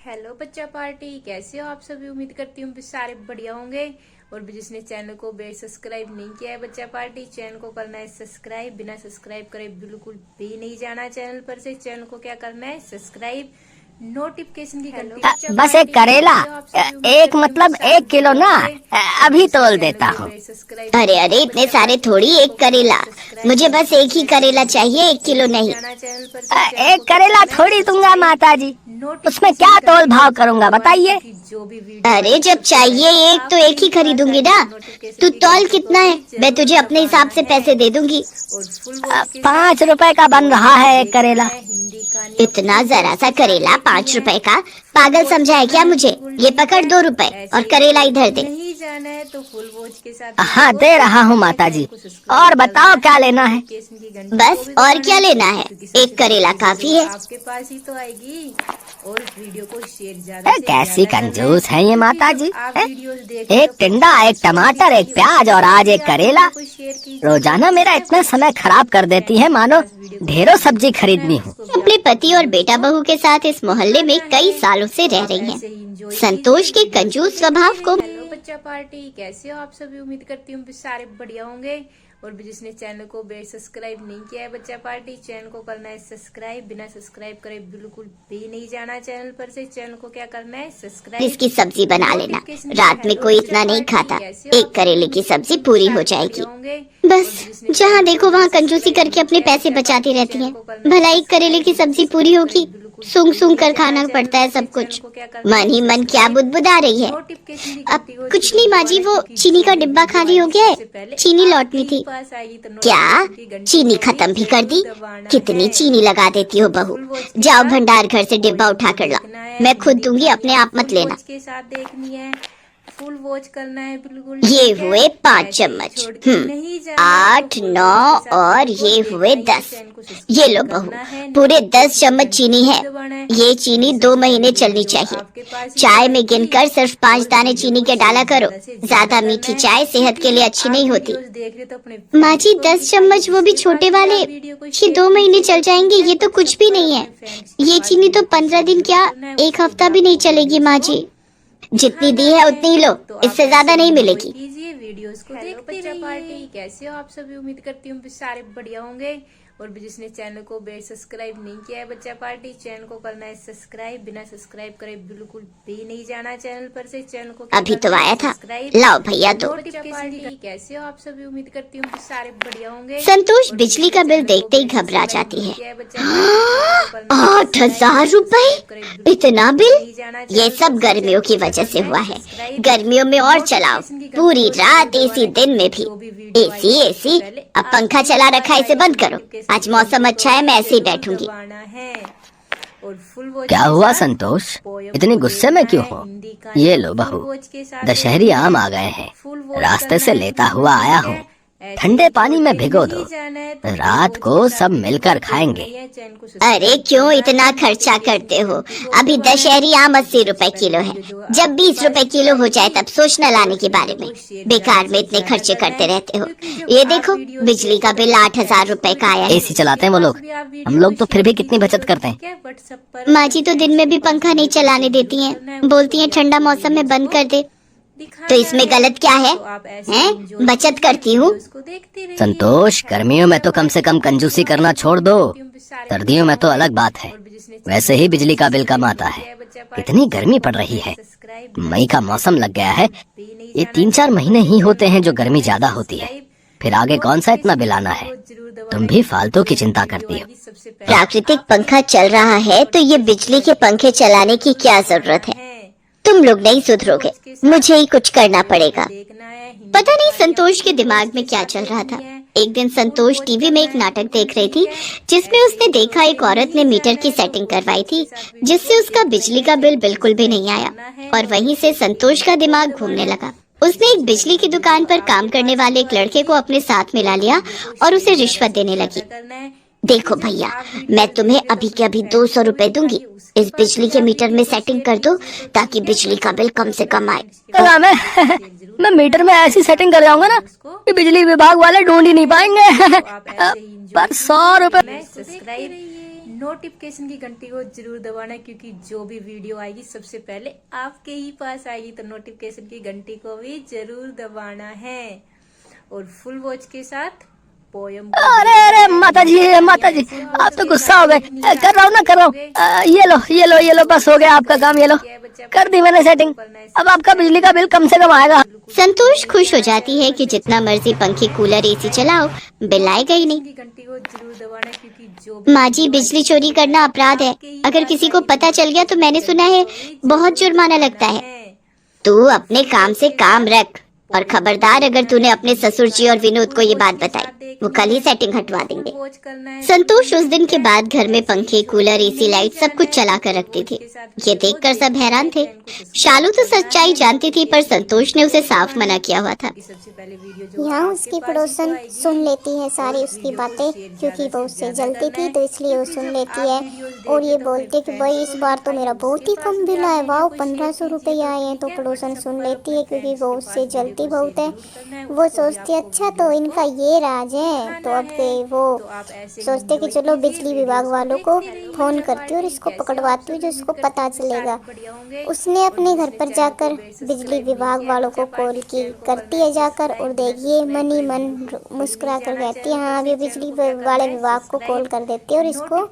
Hello बच्चा party, कैसे हो आप सभी। उम्मीद करती हूँ सारे बढ़िया होंगे। और जिसने चैनल को सब्सक्राइब नहीं किया है बच्चा पार्टी, चैनल को करना है सब्सक्राइब। बिना सब्सक्राइब करे बिल्कुल भी नहीं जाना चैनल पर से। चैनल को क्या करना है, सब्सक्राइब, नोटिफिकेशन की घंटी। बस एक करेला, एक मतलब 1 किलो ना, अभी तोल देता हूँ। अरे अरे, इतने सारे थोड़ी, एक करेला। मुझे बस एक ही करेला चाहिए, 1 किलो नहीं। एक करेला थोड़ी दूंगा माता जी, उसमें क्या तोल भाव करूँगा बताइए। अरे जब चाहिए एक तो एक ही खरीदूंगी ना। तू तौल कितना है, मैं तुझे अपने हिसाब से पैसे दे दूंगी। 5 रुपए का बन रहा है एक करेला। इतना जरा सा करेला 5 रुपए का, पागल समझा है क्या मुझे। ये पकड़ 2 रुपए और करेला इधर दे। जाना है तो फुल वॉच के साथ। हाँ दे रहा हूँ माता जी, और बताओ क्या लेना है। बस और क्या लेना है, एक करेला काफी है। आपके पास ही तो आएगी। और वीडियो को शेयर ज्यादा से कैसी कंजूस है ये माता जी। एक एक टिंडा, एक टमाटर, एक प्याज और आज एक करेला। रोजाना मेरा इतना समय खराब कर देती है, मानो ढेरों सब्जी खरीदनी हूँ। अपने पति और बेटा बहू के साथ इस मोहल्ले में कई सालों से रह रही हैं। संतोष के कंजूस स्वभाव को। हेलो बच्चा पार्टी, कैसे हो आप सभी। उम्मीद करती हूँ सारे बढ़िया होंगे। और जिसने चैनल को सब्सक्राइब नहीं किया है बच्चा पार्टी, चैनल को करना है सब्सक्राइब। बिना सब्सक्राइब करे बिल्कुल भी नहीं जाना चैनल पर से। चैनल को क्या करना है, सब्सक्राइब। इसकी सब्जी बना लेना, रात में कोई इतना नहीं खाता। एक करेले की सब्जी पूरी हो जाएगी। बस जहाँ देखो वहाँ कंजूसी करके अपने पैसे बचाती रहती हैं। भला एक करेले की सब्जी पूरी होगी, सूंघ सूंघ कर खाना पड़ता है सब कुछ। मन ही मन क्या बुदबुदा रही है। अब कुछ नहीं माँ जी, वो चीनी का डिब्बा खाली हो गया है, चीनी लौटनी थी। क्या चीनी खत्म भी कर दी? कितनी चीनी लगा देती हो बहू। जाओ भंडार घर से डिब्बा उठा कर ला, मैं खुद दूंगी, अपने आप मत लेना। के साथ देखनी है, फुल वॉच करना है बिल्कुल। ये हुए 5 चम्मच, 8, 9 और ये हुए 10। ये लो बहू, पूरे 10 चम्मच चीनी है। ये चीनी 2 महीने चलनी चाहिए। चाय में गिनकर सिर्फ 5 दाने चीनी के डाला करो। ज्यादा मीठी चाय सेहत के लिए अच्छी नहीं होती। माँ जी 10 चम्मच, वो भी छोटे वाले, ये 2 महीने चल जाएंगे। ये तो कुछ भी नहीं है। ये चीनी तो 15 दिन क्या 1 हफ्ता भी नहीं चलेगी माँ जी। जितनी दी है उतनी ही लो, इससे ज्यादा नहीं मिलेगी। वीडियोस को देखते रहिए। पार्टी कैसे हो आप सभी। उम्मीद करती हूँ सारे बढ़िया होंगे। और जिसने चैनल को सब्सक्राइब नहीं किया है बच्चा पार्टी, चैनल को करना है सब्सक्राइब। बिना सब्सक्राइब करे बिल्कुल भी नहीं जाना चैनल पर से। चैनल को अभी तो आया था, लाओ भैया दो। कैसे हो आप सभी। उम्मीद करती हूँ सारे बढ़िया होंगे। संतोष बिजली का बिल देखते ही घबरा जाती है। 8,000 रुपए, इतना बिल? ये सब गर्मियों की वजह से हुआ है। गर्मियों में और चलाओ, पूरी रात एसी, दिन में भी एसी एसी। अब पंखा चला रखा है, इसे बंद करो। आज मौसम अच्छा है, मैं ऐसे ही बैठूंगी। क्या हुआ संतोष, इतनी गुस्से में क्यों हो। ये लो बहू, दशहरी आम आ गए हैं, रास्ते से लेता हुआ आया हूँ। ठंडे पानी में भिगो दो, रात को सब मिलकर खाएंगे। अरे क्यों इतना खर्चा करते हो। अभी दशहरी आम 80 रुपए किलो है। जब 20 रुपए किलो हो जाए तब सोचना लाने के बारे में। बेकार में इतने खर्चे करते रहते हो। ये देखो बिजली का बिल 8,000 रुपए का आया है। एसी चलाते हैं वो लोग, हम लोग तो फिर भी कितनी बचत करते हैं। माँ जी तो दिन में भी पंखा नहीं चलाने देती हैं, बोलती हैं ठंडा मौसम में बंद कर दे। तो इसमें गलत क्या है, हैं? बचत करती हूँ। संतोष गर्मियों में तो कम से कम कंजूसी करना छोड़ दो, सर्दियों में तो अलग बात है। वैसे ही बिजली का बिल कम आता है। कितनी गर्मी पड़ रही है, मई का मौसम लग गया है। ये 3-4 महीने ही होते हैं जो गर्मी ज्यादा होती है, फिर आगे कौन सा इतना बिल आना है। तुम भी फालतू की चिंता करती हो। प्राकृतिक पंखा चल रहा है तो ये बिजली के पंखे चलाने की क्या जरूरत है। तुम लोग नहीं सुधरोगे, मुझे ही कुछ करना पड़ेगा। पता नहीं संतोष के दिमाग में क्या चल रहा था। एक दिन संतोष टीवी में एक नाटक देख रही थी, जिसमें उसने देखा एक औरत ने मीटर की सेटिंग करवाई थी, जिससे उसका बिजली का बिल बिल्कुल भी नहीं आया। और वहीं से संतोष का दिमाग घूमने लगा। उसने एक बिजली की दुकान पर काम करने वाले एक लड़के को अपने साथ मिला लिया और उसे रिश्वत देने लगी। देखो भैया, मैं तुम्हें अभी के अभी 200 रुपए दूंगी। इस बिजली के मीटर में सेटिंग कर दो ताकि बिजली का बिल कम से कम आए। मैं मीटर में ऐसी सेटिंग कर जाऊंगा ना कि बिजली विभाग वाले ढूंढ ही नहीं पाएंगे। पर 100 रुपए। नोटिफिकेशन की घंटी को जरूर दबाना, क्योंकि जो भी वीडियो आएगी सबसे पहले आपके ही पास आएगी। तो नोटिफिकेशन की घंटी को भी जरूर दबाना है। और फुल वॉच के साथ पोयम। अरे अरे माता जी आप तो गुस्सा हो गए। कर रहा हूँ ना, कर रहा हूँ। ये लो बस हो गया आपका काम। ये लो, कर दी मैंने सेटिंग। अब आपका बिजली का बिल कम से कम आएगा। संतोष खुश हो जाती है कि जितना मर्जी पंखे कूलर एसी चलाओ, बिल आएगा ही नहीं। घंटी को जरूर दबाना, क्योंकि जो माँ जी, बिजली चोरी करना अपराध है। अगर किसी को पता चल गया तो मैंने सुना है बहुत जुर्माना लगता है। तू अपने काम से काम रख, और खबरदार अगर तूने अपने ससुर जी और विनोद को ये बात बताई, वो कल ही सेटिंग हटवा देंगे। संतोष उस दिन के बाद घर में पंखे कूलर एसी लाइट सब कुछ चला कर रखती थी। ये देखकर सब हैरान थे। शालू तो सच्चाई जानती थी, पर संतोष ने उसे साफ मना किया हुआ था। यहाँ उसकी पड़ोसन सुन लेती है सारी उसकी बातें, क्योंकि वो उससे जलती थी तो इसलिए वो सुन लेती है। और ये बोलती कि भाई इस बार तो मेरा बहुत ही कम बिल आया, वाह 1500 रुपये आए हैं। तो पड़ोसन सुन लेती है, क्योंकि वो उससे जलती बहुत है। वो सोचती है अच्छा तो इनका ये राज है। तो अब वो सोचते कि चलो बिजली विभाग वालों को फोन करती हूँ और इसको पकड़वाती हूँ, जो इसको पता चलेगा। उसने अपने घर पर जाकर बिजली विभाग वालों को कॉल करती है जाकर, और देखिए मन ही मन मुस्कुरा कर कहती है हाँ ये बिजली वाले विभाग को कॉल कर देती है और इसको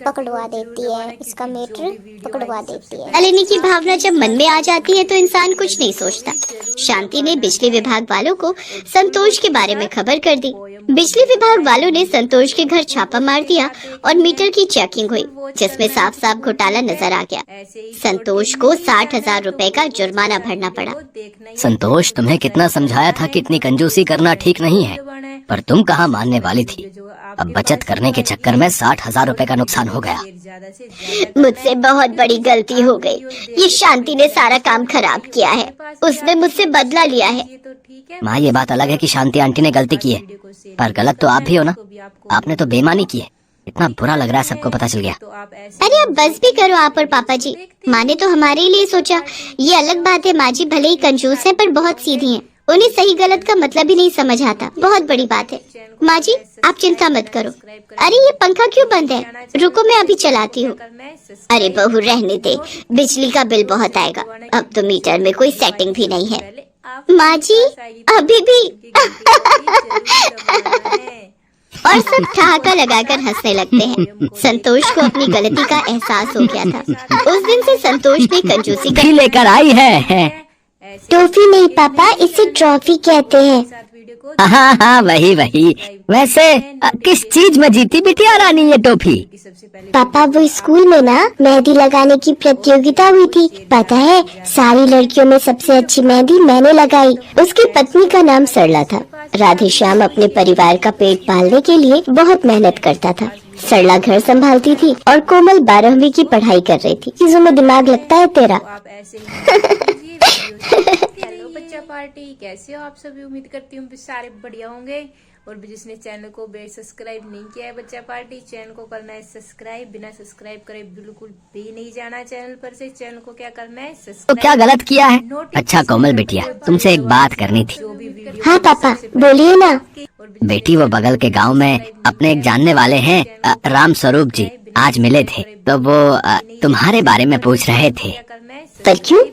पकड़वा देती है, इसका मीटर पकड़वा देती है। लेने की भावना जब मन में आ जाती है तो इंसान कुछ नहीं सोचता। शांति ने बिजली विभाग वालों को संतोष के बारे में खबर कर दी। बिजली विभाग वालों ने संतोष के घर छापा मार दिया और मीटर की चेकिंग हुई, जिसमें साफ साफ घोटाला नजर आ गया। संतोष को 60,000 रुपए का जुर्माना भरना पड़ा। संतोष, तुम्हें कितना समझाया था कि इतनी कंजूसी करना ठीक नहीं है, पर तुम कहाँ मानने वाली थी। अब बचत करने के चक्कर में 60,000 रुपए का नुकसान हो गया। मुझसे बहुत बड़ी गलती हो गई। ये शांति ने सारा काम खराब किया है, उसने मुझसे बदला लिया है। माँ, ये बात अलग है कि शांति आंटी ने गलती की है, पर गलत तो आप भी हो ना। आपने तो बेईमानी की है। इतना बुरा लग रहा है, सबको पता चल गया। अरे अब बस भी करो आप और पापा जी। माँ ने तो हमारे लिए सोचा। ये अलग बात है माँ जी भले ही कंजूस है, पर बहुत सीधी हैं। उन्हें सही गलत का मतलब ही नहीं समझ आता। बहुत बड़ी बात है। माँ जी आप चिंता मत करो। अरे ये पंखा क्यों बंद है? रुको मैं अभी चलाती हूँ। अरे बहू रहने दे, बिजली का बिल बहुत आएगा। अब तो मीटर में कोई सेटिंग भी नहीं है। माँ जी अभी भी और सब ठहाका लगाकर हंसने लगते हैं। संतोष को अपनी गलती का एहसास हो गया था। उस दिन से संतोष ने कंजूसी भी लेकर आई है। टॉफी नहीं पापा, इसे ट्रॉफी कहते हैं। हाँ वही। वैसे किस चीज में जीती बिटिया रानी ये टॉफी? पापा वो स्कूल में ना मेहंदी लगाने की प्रतियोगिता हुई थी। पता है सारी लड़कियों में सबसे अच्छी मेहंदी मैंने लगाई। उसकी पत्नी का नाम सरला था। राधेश्याम अपने परिवार का पेट पालने के लिए बहुत मेहनत करता था। सरला घर संभालती थी और कोमल 12वीं की पढ़ाई कर रही थी। चीजों में दिमाग लगता है तेरा। हेलो बच्चा पार्टी, कैसे हो आप सभी? उम्मीद करती हूँ सारे बढ़िया होंगे। और जिसने चैनल को सब्सक्राइब नहीं किया है बच्चा पार्टी, चैनल को करना है सब्सक्राइब। बिना सब्सक्राइब करे बिल्कुल भी नहीं जाना चैनल पर से। चैनल को क्या करना है सब्सक्राइब। तो क्या गलत किया है? अच्छा कोमल बिटिया, तुमसे एक बात करनी थी। हाँ पापा बोलिए ना। बेटी वो बगल के गांव में अपने एक जानने वाले हैं राम स्वरूप जी, आज मिले थे। तो वो तुम्हारे बारे में पूछ रहे थे। पर क्यों?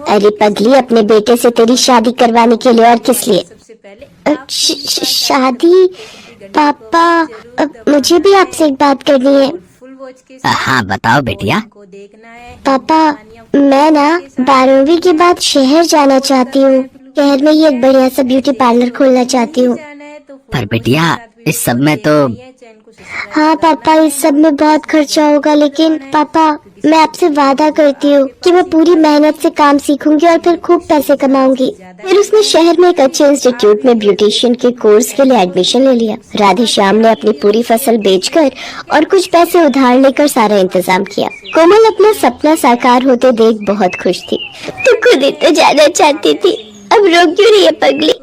अरे पगली, अपने बेटे से तेरी शादी करवाने के लिए, और किस लिए? शादी? पापा मुझे भी आपसे एक बात करनी है। हाँ बताओ बेटिया। पापा मैं ना 12वीं के बाद शहर जाना चाहती हूँ। शहर में ही एक बढ़िया सा ब्यूटी पार्लर खोलना चाहती हूँ। पर बेटिया इस सब में तो। हाँ पापा इस सब में बहुत खर्चा होगा, लेकिन पापा मैं आपसे वादा करती हूँ कि मैं पूरी मेहनत से काम सीखूंगी और फिर खूब पैसे कमाऊंगी। फिर उसने शहर में एक अच्छे इंस्टीट्यूट में ब्यूटिशियन के कोर्स के लिए एडमिशन ले लिया। राधेश्याम ने अपनी पूरी फसल बेचकर और कुछ पैसे उधार लेकर सारा इंतजाम किया। कोमल अपना सपना साकार होते देख बहुत खुश थी। तो खुद ही तो जाना चाहती थी, अब रोक क्यों रही है पगली?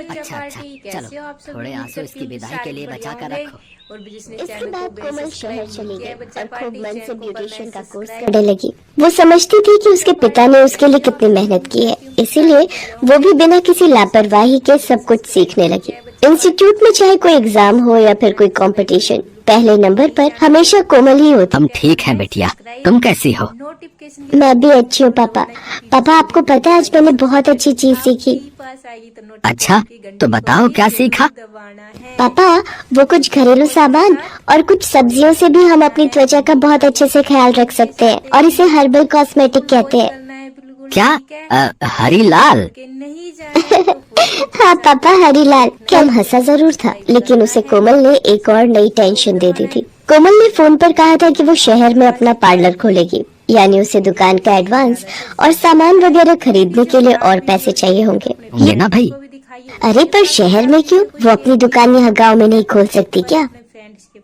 अच्छा चलो थोड़े आंसू इसकी विदाई के लिए बचा कर रखो। इसके बाद कोमल शहर चली गई और खूब मन से ब्यूटिशियन का कोर्स करने लगी। वो समझती थी कि उसके पिता ने उसके लिए कितनी मेहनत की है, इसीलिए वो भी बिना किसी लापरवाही के सब कुछ सीखने लगी। इंस्टीट्यूट में चाहे कोई एग्जाम हो या फिर कोई कंपटीशन, पहले नंबर पर हमेशा कोमल ही होती। हम ठीक हैं बिटिया, तुम कैसी हो? नोटिफिकेशन मैं भी अच्छी हूँ पापा। पापा आपको पता है आज मैंने बहुत अच्छी चीज सीखी। अच्छा, तो बताओ क्या सीखा? पापा वो कुछ घरेलू सामान और कुछ सब्जियों से भी हम अपनी त्वचा का बहुत अच्छे से ख्याल रख सकते हैं और इसे हर्बल कॉस्मेटिक कहते हैं। क्या? हरी लाल? हाँ पापा हरीलाल। कम हंसा जरूर था, लेकिन उसे कोमल ने एक और नई टेंशन दे दी थी। कोमल ने फोन पर कहा था कि वो शहर में अपना पार्लर खोलेगी, यानी उसे दुकान का एडवांस और सामान वगैरह खरीदने के लिए और पैसे चाहिए होंगे। ये ना भाई। अरे पर शहर में क्यों? वो अपनी दुकान यहाँ गांव में नहीं खोल सकती क्या?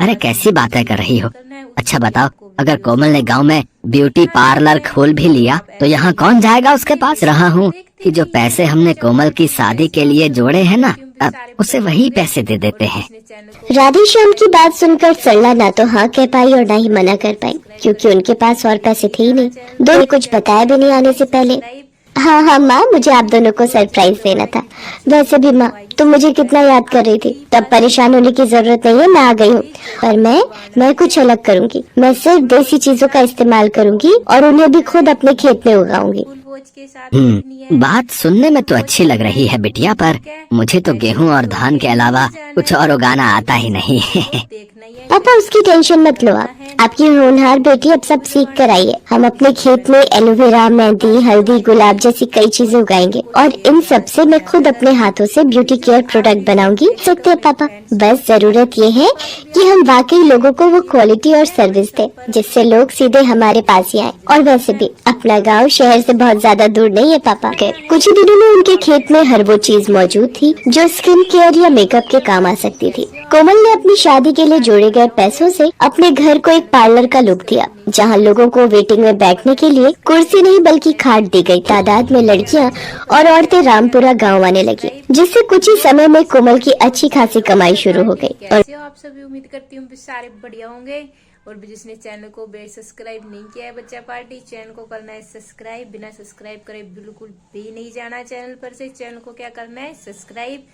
अरे कैसी बातें कर रही हो? अच्छा बताओ, अगर कोमल ने गांव में ब्यूटी पार्लर खोल भी लिया तो यहाँ कौन जाएगा उसके पास? रहा हूँ कि जो पैसे हमने कोमल की शादी के लिए जोड़े हैं ना, अब उसे वही पैसे दे देते हैं। राधे श्याम की बात सुनकर सरला ना तो हाँ कह पाई और ना ही मना कर पाई, क्योंकि उनके पास और पैसे थे ही नहीं। दो कुछ बताया भी नहीं आने से पहले। हाँ माँ, मुझे आप दोनों को सरप्राइज देना था। वैसे भी माँ, तुम मुझे कितना याद कर रही थी, तब परेशान होने की जरूरत नहीं है, मैं आ गई हूँ। पर मैं कुछ अलग करूँगी। मैं सिर्फ देसी चीजों का इस्तेमाल करूँगी और उन्हें भी खुद अपने खेत में उगाऊंगी। बात सुनने में तो अच्छी लग रही है बिटिया, पर मुझे तो गेहूं और धान के अलावा कुछ और उगाना आता ही नहीं। पापा उसकी टेंशन मत लो आप। आपकी होनहार बेटी अब सब सीख कर आई है। हम अपने खेत में एलोवेरा, मेहंदी, हल्दी, गुलाब जैसी कई चीजें उगाएंगे और इन सब से मैं खुद अपने हाथों से ब्यूटी केयर प्रोडक्ट बनाऊंगी। सकते हैं पापा, बस जरूरत ये है कि हम वाकई लोगों को वो क्वालिटी और सर्विस दें जिससे लोग सीधे हमारे पास ही आए। और वैसे भी अपना गाँव शहर से बहुत ज्यादा दूर नहीं है पापा। कुछ ही दिनों में उनके खेत में हर वो चीज मौजूद थी जो स्किन केयर या मेकअप के काम आ सकती थी। कोमल ने अपनी शादी के लिए जोड़े गए पैसों से अपने घर को एक पार्लर का लुक दिया, जहां लोगों को वेटिंग में बैठने के लिए कुर्सी नहीं बल्कि खाट दी गई। तादाद में लड़कियां और औरतें रामपुरा गांव आने लगी, जिससे कुछ ही समय में कोमल की अच्छी खासी कमाई शुरू हो गई। और आप सभी उम्मीद करती हूँ सारे बढ़िया होंगे। और जिसने चैनल को सब्सक्राइब नहीं किया है बच्चा पार्टी, चैनल को करना है सब्सक्राइब। बिना सब्सक्राइब करे बिल्कुल भी नहीं जाना चैनल पर से। चैनल को क्या करना है? सब्सक्राइब।